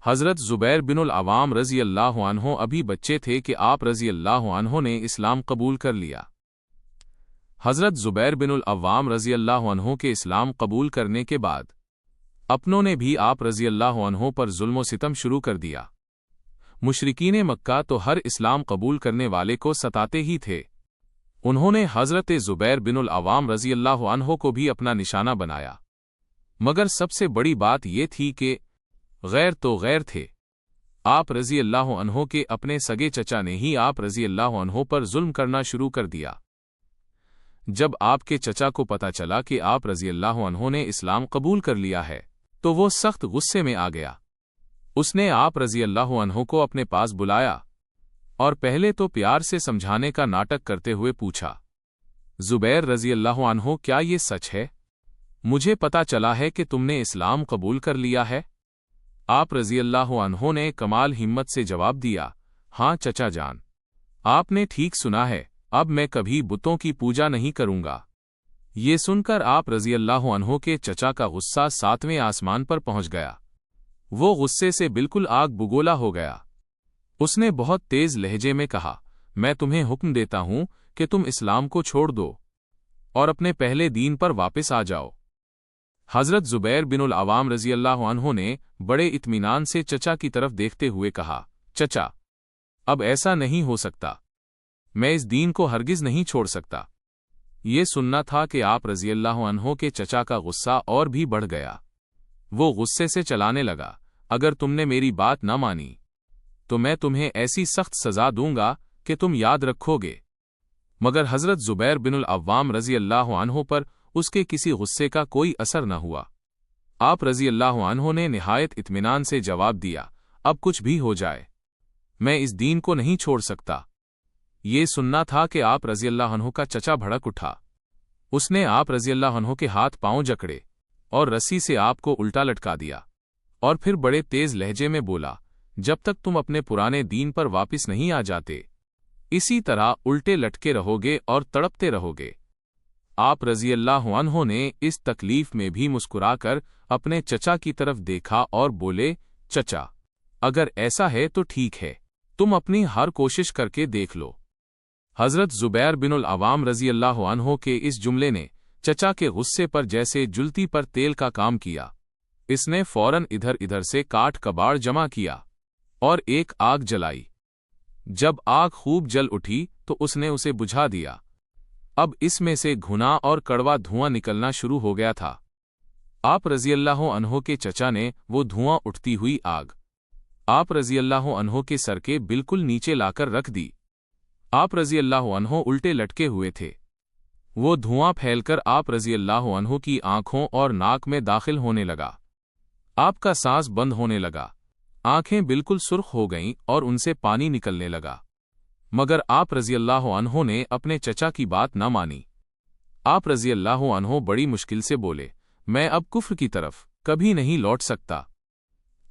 حضرت زبیر بن العوام رضی اللہ عنہ ابھی بچے تھے کہ آپ رضی اللہ عنہ نے اسلام قبول کر لیا۔ حضرت زبیر بن العوام رضی اللہ عنہ کے اسلام قبول کرنے کے بعد اپنوں نے بھی آپ رضی اللہ عنہ پر ظلم و ستم شروع کر دیا۔ مشرکین مکہ تو ہر اسلام قبول کرنے والے کو ستاتے ہی تھے۔ انہوں نے حضرت زبیر بن العوام رضی اللہ عنہ کو بھی اپنا نشانہ بنایا، مگر سب سے بڑی بات یہ تھی کہ غیر تو غیر تھے۔ آپ رضی اللہ عنہ کے اپنے سگے چچا نے ہی آپ رضی اللہ عنہ پر ظلم کرنا شروع کر دیا۔ جب آپ کے چچا کو پتا چلا کہ آپ رضی اللہ عنہ نے اسلام قبول کر لیا ہے تو وہ سخت غصے میں آ گیا۔ اس نے آپ رضی اللہ عنہ کو اپنے پاس بلایا اور پہلے تو پیار سے سمجھانے کا ناٹک کرتے ہوئے پوچھا، زبیر رضی اللہ عنہ، کیا یہ سچ ہے؟ مجھے پتا چلا ہے کہ تم نے اسلام قبول کر لیا ہے۔ آپ رضی اللہ عنہ نے کمال ہمت سے جواب دیا، ہاں چچا جان، آپ نے ٹھیک سنا ہے، اب میں کبھی بتوں کی پوجا نہیں کروں گا۔ یہ سن کر آپ رضی اللہ عنہ کے چچا کا غصہ 7ویں آسمان پر پہنچ گیا۔ وہ غصے سے بالکل آگ بگولا ہو گیا۔ اس نے بہت تیز لہجے میں کہا، میں تمہیں حکم دیتا ہوں کہ تم اسلام کو چھوڑ دو اور اپنے پہلے دین پر واپس آ جاؤ۔ حضرت زبیر بن العوام رضی اللہ عنہ نے بڑے اطمینان سے چچا کی طرف دیکھتے ہوئے کہا، چچا، اب ایسا نہیں ہو سکتا، میں اس دین کو ہرگز نہیں چھوڑ سکتا۔ یہ سننا تھا کہ آپ رضی اللہ عنہ کے چچا کا غصہ اور بھی بڑھ گیا۔ وہ غصے سے چلانے لگا، اگر تم نے میری بات نہ مانی تو میں تمہیں ایسی سخت سزا دوں گا کہ تم یاد رکھو گے۔ مگر حضرت زبیر بن العوام رضی اللہ عنہ پر اس کے کسی غصے کا کوئی اثر نہ ہوا۔ آپ رضی اللہ عنہ نے نہایت اطمینان سے جواب دیا، اب کچھ بھی ہو جائے، میں اس دین کو نہیں چھوڑ سکتا۔ یہ سننا تھا کہ آپ رضی اللہ عنہ کا چچا بھڑک اٹھا۔ اس نے آپ رضی اللہ عنہ کے ہاتھ پاؤں جکڑے اور رسی سے آپ کو الٹا لٹکا دیا، اور پھر بڑے تیز لہجے میں بولا، جب تک تم اپنے پرانے دین پر واپس نہیں آ جاتے، اسی طرح الٹے لٹکے رہو گے اور تڑپتے رہو گے۔ آپ رضی اللہ عنہ نے اس تکلیف میں بھی مسکرا کر اپنے چچا کی طرف دیکھا اور بولے، چچا، اگر ایسا ہے تو ٹھیک ہے، تم اپنی ہر کوشش کر کے دیکھ لو۔ حضرت زبیر بن العوام رضی اللہ عنہ کے اس جملے نے چچا کے غصے پر جیسے جلتی پر تیل کا کام کیا۔ اس نے فوراً ادھر ادھر سے کاٹ کباڑ جمع کیا اور ایک آگ جلائی۔ جب آگ خوب جل اٹھی تو اس نے اسے بجھا دیا۔ اب اس میں سے گھنا اور کڑوا دھواں نکلنا شروع ہو گیا تھا۔ آپ رضی اللہ عنہ کے چچا نے وہ دھواں اٹھتی ہوئی آگ آپ رضی اللہ عنہ کے سر کے بالکل نیچے لا کر رکھ دی۔ آپ رضی اللہ عنہ الٹے لٹکے ہوئے تھے۔ وہ دھواں پھیل کر آپ رضی اللہ عنہ کی آنکھوں اور ناک میں داخل ہونے لگا۔ آپ کا سانس بند ہونے لگا، آنکھیں بالکل سرخ ہو گئیں اور ان سے پانی نکلنے لگا، مگر آپ رضی اللہ عنہ نے اپنے چچا کی بات نہ مانی۔ آپ رضی اللہ عنہ بڑی مشکل سے بولے، میں اب کفر کی طرف کبھی نہیں لوٹ سکتا۔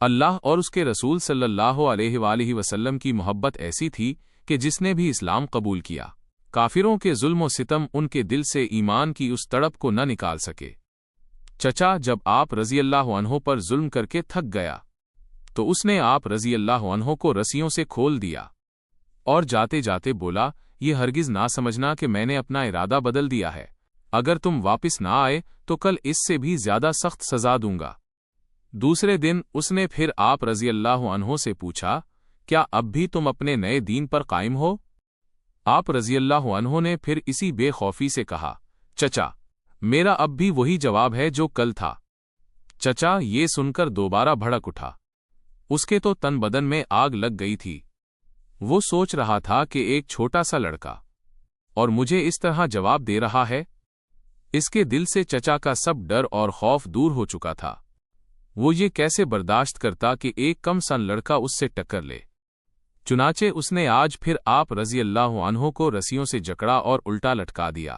اللہ اور اس کے رسول صلی اللہ علیہ وآلہ وسلم کی محبت ایسی تھی کہ جس نے بھی اسلام قبول کیا، کافروں کے ظلم و ستم ان کے دل سے ایمان کی اس تڑپ کو نہ نکال سکے۔ چچا جب آپ رضی اللہ عنہ پر ظلم کر کے تھک گیا تو اس نے آپ رضی اللہ عنہ کو رسیوں سے کھول دیا اور جاتے جاتے بولا، یہ ہرگز نہ سمجھنا کہ میں نے اپنا ارادہ بدل دیا ہے، اگر تم واپس نہ آئے تو کل اس سے بھی زیادہ سخت سزا دوں گا۔ دوسرے دن اس نے پھر آپ رضی اللہ عنہ سے پوچھا، کیا اب بھی تم اپنے نئے دین پر قائم ہو؟ آپ رضی اللہ عنہ نے پھر اسی بے خوفی سے کہا، چچا، میرا اب بھی وہی جواب ہے جو کل تھا۔ چچا یہ سن کر دوبارہ بھڑک اٹھا۔ اس کے تو تن بدن میں آگ لگ گئی تھی۔ وہ سوچ رہا تھا کہ ایک چھوٹا سا لڑکا اور مجھے اس طرح جواب دے رہا ہے۔ اس کے دل سے چچا کا سب ڈر اور خوف دور ہو چکا تھا۔ وہ یہ کیسے برداشت کرتا کہ ایک کم سن لڑکا اس سے ٹکر لے؟ چنانچہ اس نے آج پھر آپ رضی اللہ عنہ کو رسیوں سے جکڑا اور الٹا لٹکا دیا۔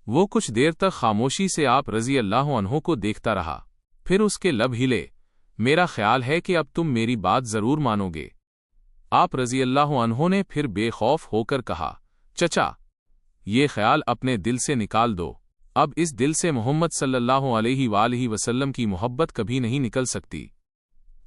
وہ کچھ دیر تک خاموشی سے آپ رضی اللہ عنہ کو دیکھتا رہا، پھر اس کے لب ہلے، میرا خیال ہے کہ اب تم میری بات ضرور مانو گے۔ آپ رضی اللہ عنہ نے پھر بے خوف ہو کر کہا، چچا، یہ خیال اپنے دل سے نکال دو، اب اس دل سے محمد صلی اللہ علیہ وآلہ وسلم کی محبت کبھی نہیں نکل سکتی۔